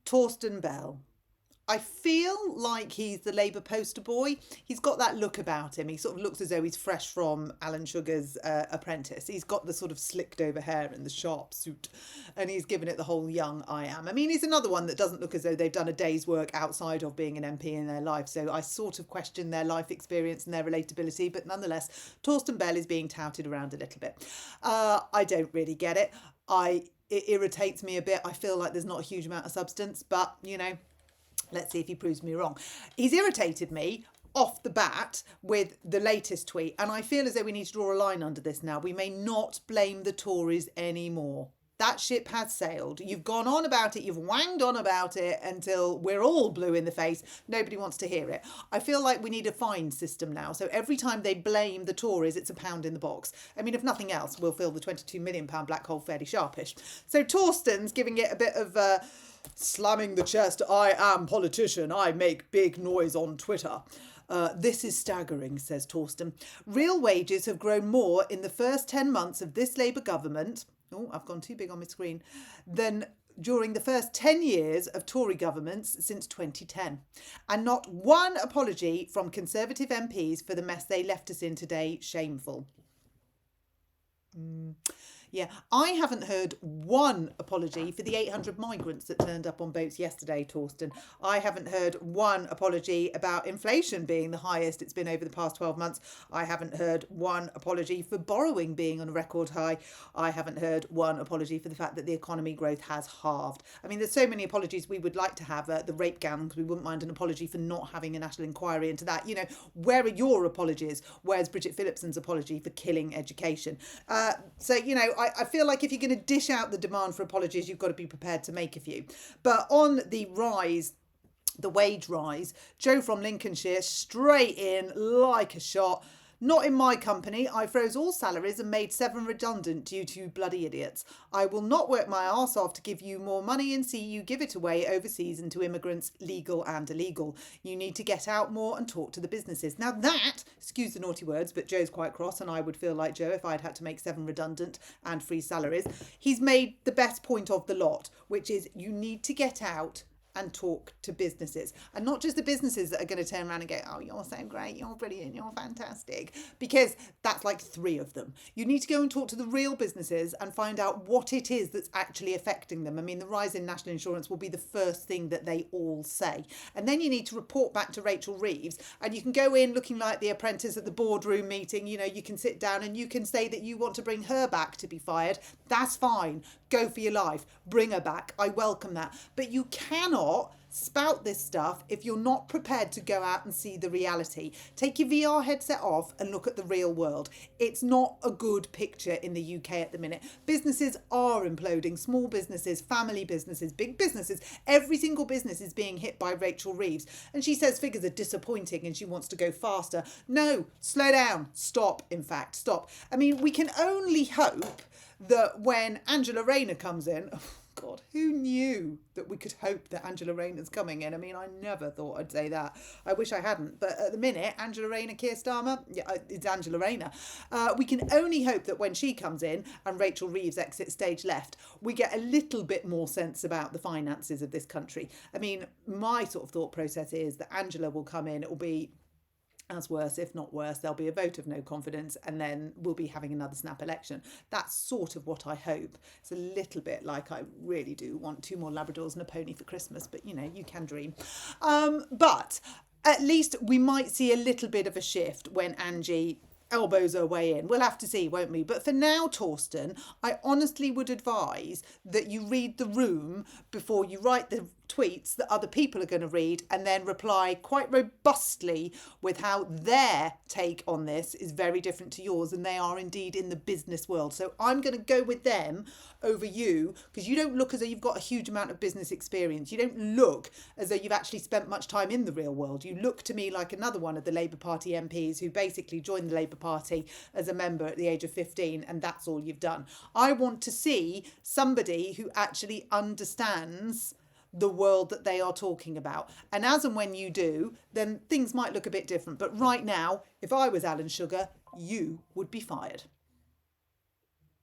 Torsten Bell. I feel like he's the Labour poster boy. He's got that look about him. He sort of looks as though he's fresh from Alan Sugar's Apprentice. He's got the sort of slicked over hair and the sharp suit, and he's given it the whole young I am. I mean, he's another one that doesn't look as though they've done a day's work outside of being an MP in their life. So I sort of question their life experience and their relatability. But nonetheless, Torsten Bell is being touted around a little bit. I don't really get it. It irritates me a bit. I feel like there's not a huge amount of substance, but let's see if he proves me wrong. He's irritated me off the bat with the latest tweet, and I feel as though we need to draw a line under this now. We may not blame the Tories anymore. That ship has sailed. You've gone on about it, you've wanged on about it until we're all blue in the face. Nobody wants to hear it. I feel like we need a fine system now. So every time they blame the Tories, it's £1 in the box. I mean, if nothing else, we'll fill the £22 million black hole fairly sharpish. So Torsten's giving it a bit of slamming the chest. I am politician. I make big noise on Twitter. This is staggering, says Torsten. Real wages have grown more in the first 10 months of this Labour government. Oh, I've gone too big on my screen. Than during the first 10 years of Tory governments since 2010. And not one apology from Conservative MPs for the mess they left us in today. Shameful. Yeah, I haven't heard one apology for the 800 migrants that turned up on boats yesterday, Torsten. I haven't heard one apology about inflation being the highest it's been over the past 12 months. I haven't heard one apology for borrowing being on a record high. I haven't heard one apology for the fact that the economy growth has halved. I mean, there's so many apologies we would like to have. The rape gown, because we wouldn't mind an apology for not having a national inquiry into that. Where are your apologies? Where's Bridget Phillipson's apology for killing education? I feel like if you're going to dish out the demand for apologies, you've got to be prepared to make a few. But on the wage rise, Joe from Lincolnshire, straight in like a shot. Not in my company. I froze all salaries and made 7 redundant due to bloody idiots. I will not work my arse off to give you more money and see you give it away overseas and to immigrants, legal and illegal. You need to get out more and talk to the businesses. Now that, excuse the naughty words, but Joe's quite cross, and I would feel like Joe if I'd had to make 7 redundant and freeze salaries. He's made the best point of the lot, which is you need to get out and talk to businesses, and not just the businesses that are going to turn around and go, oh, you're so great, you're brilliant, you're fantastic, because that's like 3 of them. You need to go and talk to the real businesses and find out what it is that's actually affecting them. I mean, the rise in national insurance will be the first thing that they all say, and then you need to report back to Rachel Reeves, and you can go in looking like the apprentice at the boardroom meeting. You can sit down and you can say that you want to bring her back to be fired. That's fine. Go for your life. Bring her back. I welcome that. But you cannot spout this stuff if you're not prepared to go out and see the reality. Take your VR headset off and look at the real world. It's not a good picture in the UK at the minute. Businesses are imploding. Small businesses, family businesses, big businesses. Every single business is being hit by Rachel Reeves. And she says figures are disappointing and she wants to go faster. No, slow down. Stop, in fact, stop. I mean, we can only hope that when Angela Rayner comes in, oh God, who knew that we could hope that Angela Rayner's coming in? I mean, I never thought I'd say that. I wish I hadn't. But at the minute, Angela Rayner, Keir Starmer, yeah, it's Angela Rayner. We can only hope that when she comes in and Rachel Reeves exits stage left, we get a little bit more sense about the finances of this country. I mean, my sort of thought process is that Angela will come in, it will be as worse, if not worse, there'll be a vote of no confidence, and then we'll be having another snap election. That's sort of what I hope. It's a little bit like I really do want 2 more Labradors and a pony for Christmas, but you can dream. But at least we might see a little bit of a shift when Angie elbows her way in. We'll have to see, won't we? But for now, Torsten, I honestly would advise that you read the room before you write the tweets that other people are going to read, and then reply quite robustly with how their take on this is very different to yours, and they are indeed in the business world. So I'm going to go with them over you, because you don't look as though you've got a huge amount of business experience. You don't look as though you've actually spent much time in the real world. You look to me like another one of the Labour Party MPs who basically joined the Labour Party as a member at the age of 15, and that's all you've done. I want to see somebody who actually understands the world that they are talking about. And as and when you do, then things might look a bit different. But right now, if I was Alan Sugar, you would be fired.